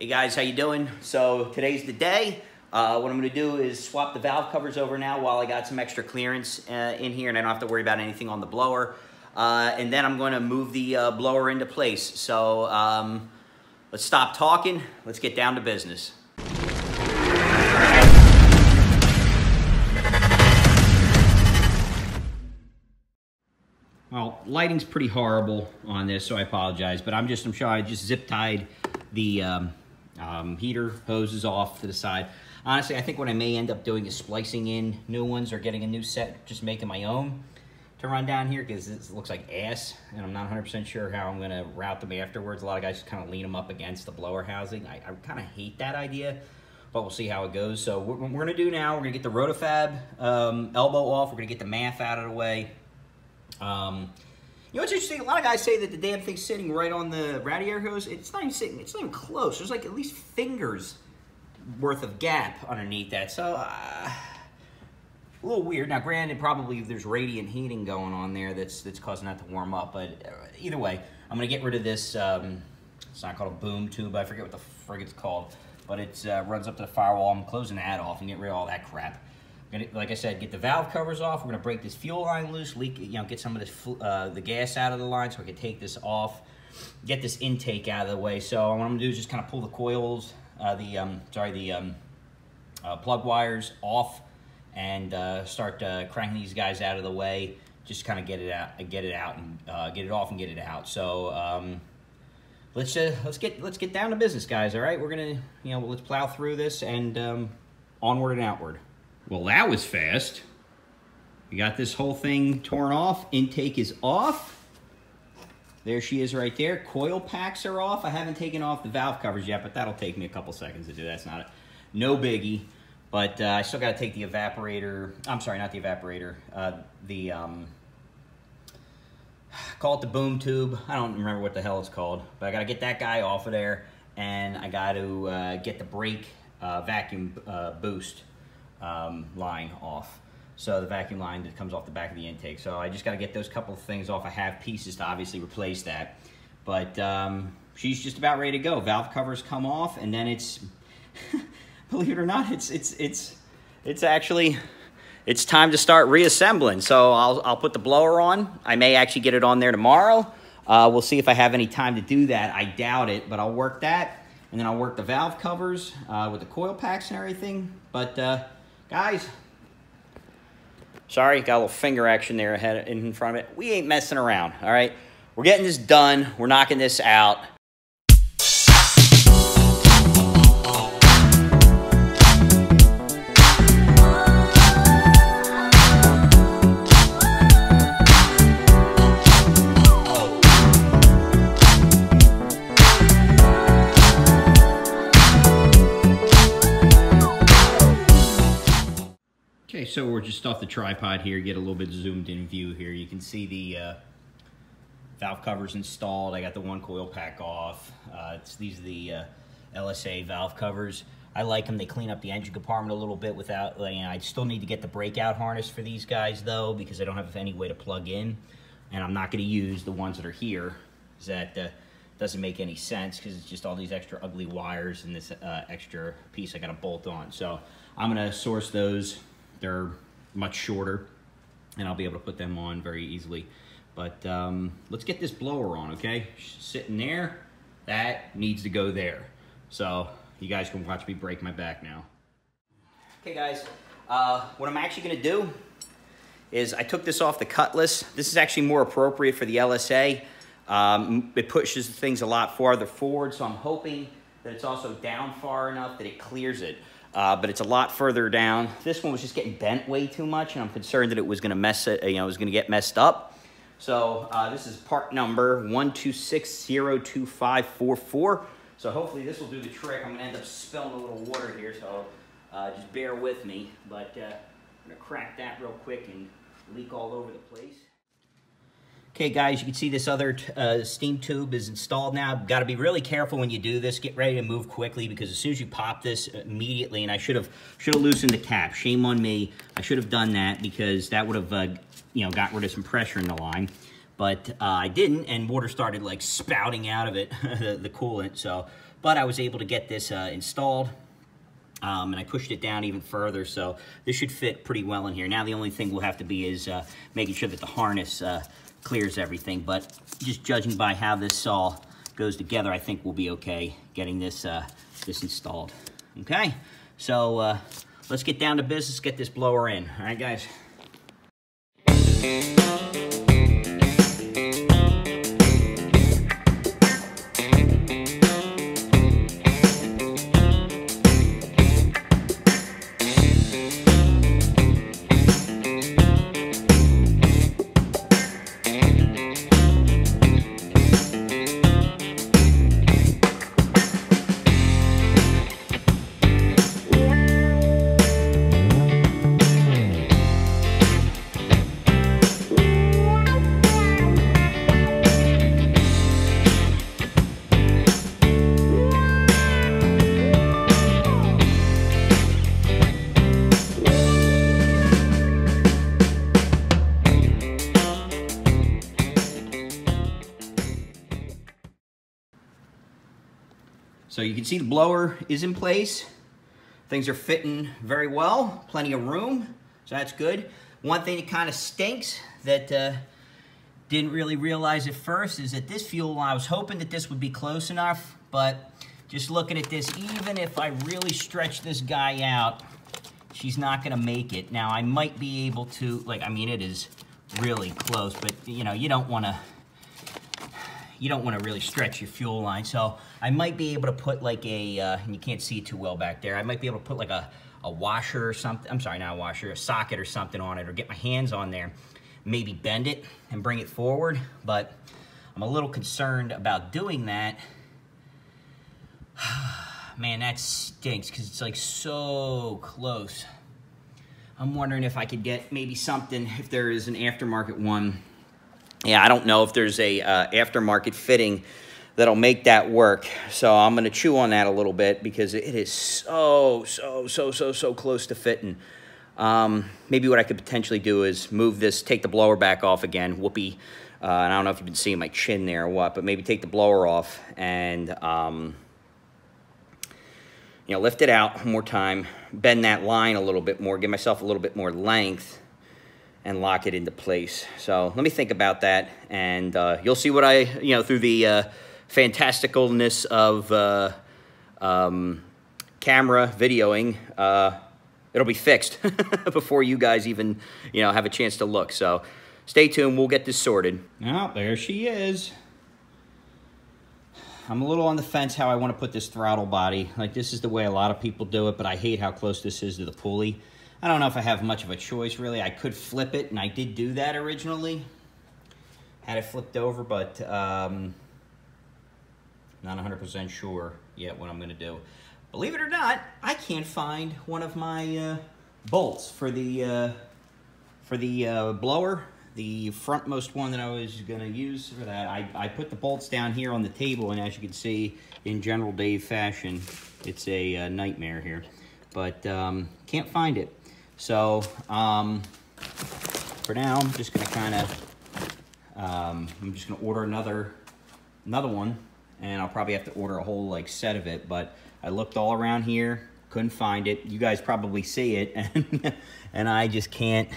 Hey guys, how you doing? So today's the day. What I'm going to do is swap the valve covers over now while I got some extra clearance in here and I don't have to worry about anything on the blower. And then I'm going to move the blower into place. So let's stop talking. Let's get down to business. Well, lighting's pretty horrible on this, so I apologize. But I'm sure I just zip tied the heater hoses off to the side. Honestly, I think what I may end up doing is splicing in new ones or getting a new set, just making my own to run down here because it looks like ass, and I'm not 100% sure how I'm going to route them afterwards. A lot of guys kind of lean them up against the blower housing. I kind of hate that idea, but we'll see how it goes. So what we're going to do now, we're going to get the rotofab elbow off. We're going to get the MAF out of the way. You know what's interesting? A lot of guys say that the damn thing's sitting right on the radiator hose. It's not even sitting. It's not even close. There's like at least fingers worth of gap underneath that. So a little weird. Now, granted, probably there's radiant heating going on there that's causing that to warm up. But either way, I'm gonna get rid of this. It's not called a boom tube. I forget what the frig it's called. But it runs up to the firewall. I'm closing that off and get rid of all that crap. Like I said, get the valve covers off. We're gonna break this fuel line loose, get some of this the gas out of the line so I can take this off, get this intake out of the way. So what I'm gonna do is just kind of pull the coils, plug wires off, and start cranking these guys out of the way. Just kind of get it off and get it out. So let's get down to business, guys. All right, we're gonna let's plow through this and onward and outward. Well, that was fast. We got this whole thing torn off. Intake is off. There she is right there. Coil packs are off. I haven't taken off the valve covers yet, but that'll take me a couple seconds to do. That's no biggie. But I still got to take the evaporator. I'm sorry, not the evaporator. Call it the boom tube. I don't remember what the hell it's called. But I got to get that guy off of there. And I got to get the brake vacuum boost line off. So the vacuum line that comes off the back of the intake. So I just got to get those couple of things off. I have pieces to obviously replace that. But she's just about ready to go. Valve covers come off, and then it's, believe it or not, it's actually time to start reassembling. So I'll put the blower on. I may actually get it on there tomorrow. We'll see if I have any time to do that. I doubt it, but I'll work that. And then I'll work the valve covers with the coil packs and everything. But guys, sorry, got a little finger action there in front of it. We ain't messing around, all right? We're getting this done. We're knocking this out. Okay, so we're just off the tripod here, get a little bit zoomed in view here. You can see the valve covers installed. I got the one coil pack off. These are the LSA valve covers. I like them. They clean up the engine compartment a little bit without, I still need to get the breakout harness for these guys though, because I don't have any way to plug in. And I'm not gonna use the ones that are here. That doesn't make any sense because it's just all these extra ugly wires and this extra piece I gotta bolt on. So I'm gonna source those. They're much shorter, and I'll be able to put them on very easily. But let's get this blower on, okay? Sitting there, that needs to go there. So you guys can watch me break my back now. Okay, guys, what I'm actually gonna do is I took this off the cutlass. This is actually more appropriate for the LSA. It pushes things a lot farther forward, so I'm hoping that it's also down far enough that it clears it. But it's a lot further down. This one was just getting bent way too much, and I'm concerned that it was going to mess it. It was going to get messed up. So this is part number 126-02544. So hopefully this will do the trick. I'm going to end up spilling a little water here, so just bear with me. But I'm going to crack that real quick and leak all over the place. Okay, guys, you can see this other steam tube is installed now. Got to be really careful when you do this. Get ready to move quickly because as soon as you pop this immediately, and I should have loosened the cap. Shame on me. I should have done that because that would have got rid of some pressure in the line. But I didn't, and water started like spouting out of it, the coolant. So but I was able to get this installed. And I pushed it down even further, so this should fit pretty well in here. Now the only thing will have to be is making sure that the harness clears everything, but just judging by how this saw goes together, I think we'll be okay getting this this installed. Okay, so let's get down to business, get this blower in. All right, guys. So you can see the blower is in place. Things are fitting very well, plenty of room, so that's good. One thing that kind of stinks that didn't really realize at first is that this fuel line, I was hoping that this would be close enough, but just looking at this, even if I really stretch this guy out, she's not gonna make it. Now I might be able to, like, I mean, it is really close, but you know, you don't wanna really stretch your fuel line. So I might be able to put like a, and you can't see it too well back there, I might be able to put like a washer or something, I'm sorry, not a washer, a socket or something on it, or get my hands on there, maybe bend it and bring it forward, but I'm a little concerned about doing that. Man, that stinks because it's like so close. I'm wondering if I could get maybe something, if there is an aftermarket one. Yeah, I don't know if there's a aftermarket fitting that'll make that work. So I'm gonna chew on that a little bit because it is so close to fitting. Maybe what I could potentially do is move this, take the blower back off again, whoopee. And I don't know if you've been seeing my chin there or what, but maybe take the blower off and, you know, lift it out one more time, bend that line a little bit more, give myself a little bit more length, and lock it into place. So let me think about that, and you'll see what I, you know, through the fantasticalness of camera videoing, it'll be fixed before you guys even, you know, have a chance to look. So stay tuned, we'll get this sorted. Oh, there she is. I'm a little on the fence how I want to put this throttle body. Like, this is the way a lot of people do it, but I hate how close this is to the pulley. I don't know if I have much of a choice, really. I could flip it, and I did do that originally. Had it flipped over, but not 100% sure yet what I'm going to do. Believe it or not, I can't find one of my bolts for the blower. The frontmost one that I was going to use for that. I put the bolts down here on the table, and as you can see, in general Dave fashion, it's a nightmare here. But can't find it. So, for now, I'm just going to kind of, I'm just going to order another one, and I'll probably have to order a whole, like, set of it, but I looked all around here, couldn't find it. You guys probably see it, and I just can't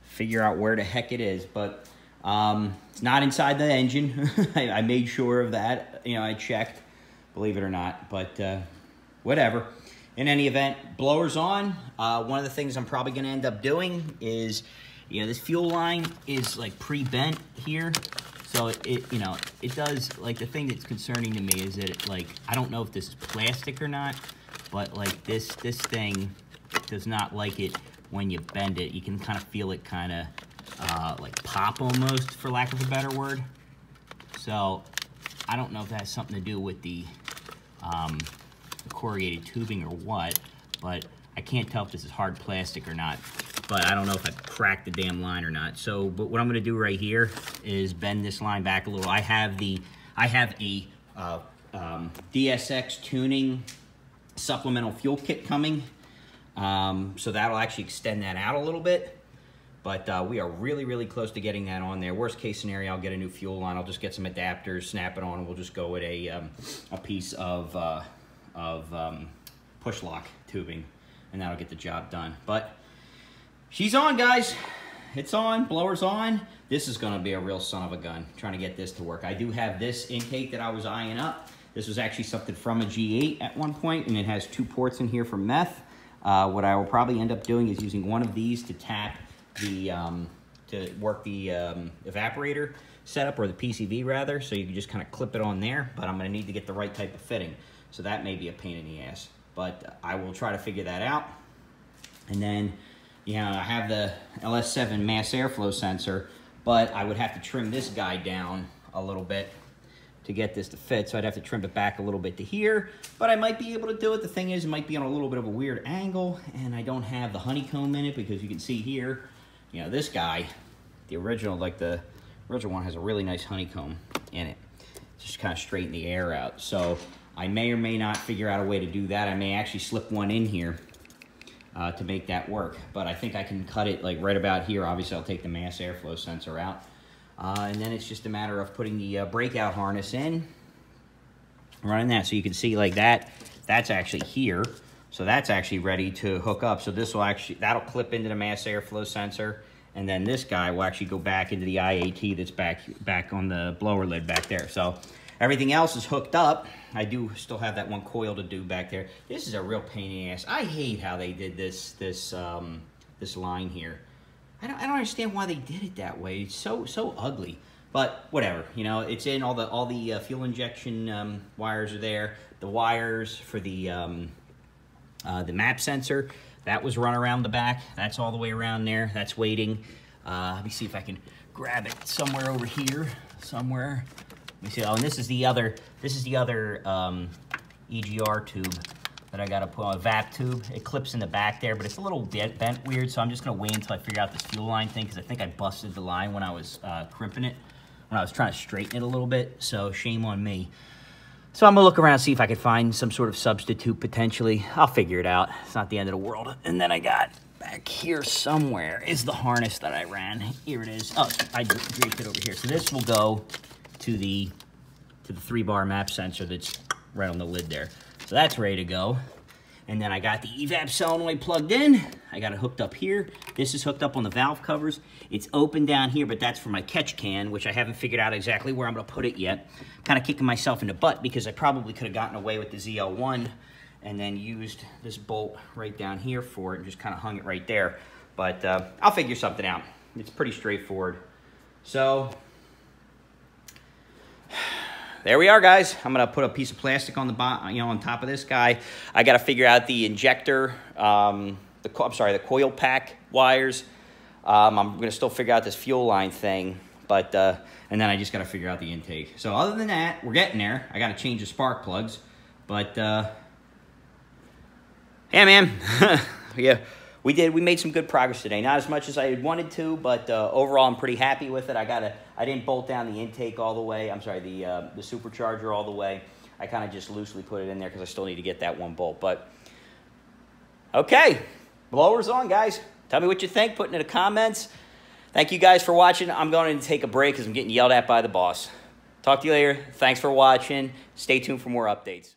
figure out where the heck it is, but it's not inside the engine. I made sure of that, you know, I checked, believe it or not, but whatever. In any event, blower's on. One of the things I'm probably going to end up doing is, you know, this fuel line is like pre-bent here. So it, you know, it does, like, the thing that's concerning to me is that it, like, I don't know if this is plastic or not, but like this thing does not like it when you bend it. You can kind of feel it kind of like pop almost, for lack of a better word. So I don't know if that has something to do with the corrugated tubing or what, but I can't tell if this is hard plastic or not. But I don't know if I cracked the damn line or not. So, but what I'm going to do right here is bend this line back a little. I have a DSX tuning supplemental fuel kit coming, so that'll actually extend that out a little bit. But we are really, really close to getting that on there. Worst case scenario, I'll get a new fuel line. I'll just get some adapters, snap it on, and we'll just go with a piece of push lock tubing, and that'll get the job done. But she's on, guys. It's on, blower's on. This is gonna be a real son of a gun, trying to get this to work. I do have this intake that I was eyeing up. This was actually something from a G8 at one point, and it has 2 ports in here for meth. What I will probably end up doing is using one of these to tap the, to work the evaporator setup, or the PCV rather, so you can just kind of clip it on there, but I'm gonna need to get the right type of fitting. So that may be a pain in the ass, but I will try to figure that out. And then, you know, I have the LS7 mass airflow sensor, but I would have to trim this guy down a little bit to get this to fit. So I'd have to trim it back a little bit to here, but I might be able to do it. The thing is, it might be on a little bit of a weird angle, and I don't have the honeycomb in it, because you can see here, you know, this guy, the original, like the original one, has a really nice honeycomb in it. Just kind of straighten the air out. So I may or may not figure out a way to do that. I may actually slip one in here to make that work, but I think I can cut it like right about here. Obviously, I'll take the mass airflow sensor out, and then it's just a matter of putting the breakout harness in, running that. So you can see like that, that's actually here. So that's actually ready to hook up. So this will actually, that'll clip into the mass airflow sensor, and then this guy will actually go back into the IAT that's back on the blower lid back there. So everything else is hooked up. I do still have that one coil to do back there. This is a real pain in the ass. I hate how they did this line here. I don't understand why they did it that way. It's so ugly. But whatever, you know, it's in all the fuel injection wires are there. The wires for the map sensor, that was run around the back. That's all the way around there. That's waiting. Let me see if I can grab it somewhere over here, somewhere. Let me see. Oh, and this is the other EGR tube that I got to put on, a VAP tube. It clips in the back there, but it's a little bit bent weird, so I'm just going to wait until I figure out this fuel line thing, because I think I busted the line when I was crimping it, when I was trying to straighten it a little bit, so shame on me. So I'm going to look around and see if I can find some sort of substitute potentially. I'll figure it out. It's not the end of the world. And then I got back here somewhere is the harness that I ran. Here it is. Oh, I draped it over here. So this will go to the 3-bar map sensor that's right on the lid there. So that's ready to go. And then I got the evap solenoid plugged in. I got it hooked up here. This is hooked up on the valve covers. It's open down here, but that's for my catch can, which I haven't figured out exactly where I'm gonna put it yet. Kind of kicking myself in the butt, because I probably could have gotten away with the ZL1 and then used this bolt right down here for it and just kind of hung it right there. But I'll figure something out. It's pretty straightforward. So there we are, guys. I'm gonna put a piece of plastic on the bottom, you know, on top of this guy. I gotta figure out the injector, the coil pack wires. I'm gonna still figure out this fuel line thing, but and then I just gotta figure out the intake. So other than that, we're getting there. I gotta change the spark plugs, but yeah, man, yeah. We made some good progress today. Not as much as I wanted to, but overall I'm pretty happy with it. I didn't bolt down the intake all the way. I'm sorry, the supercharger all the way. I kind of just loosely put it in there because I still need to get that one bolt. But okay, blower's on, guys. Tell me what you think. Put it in the comments. Thank you guys for watching. I'm going to take a break because I'm getting yelled at by the boss. Talk to you later. Thanks for watching. Stay tuned for more updates.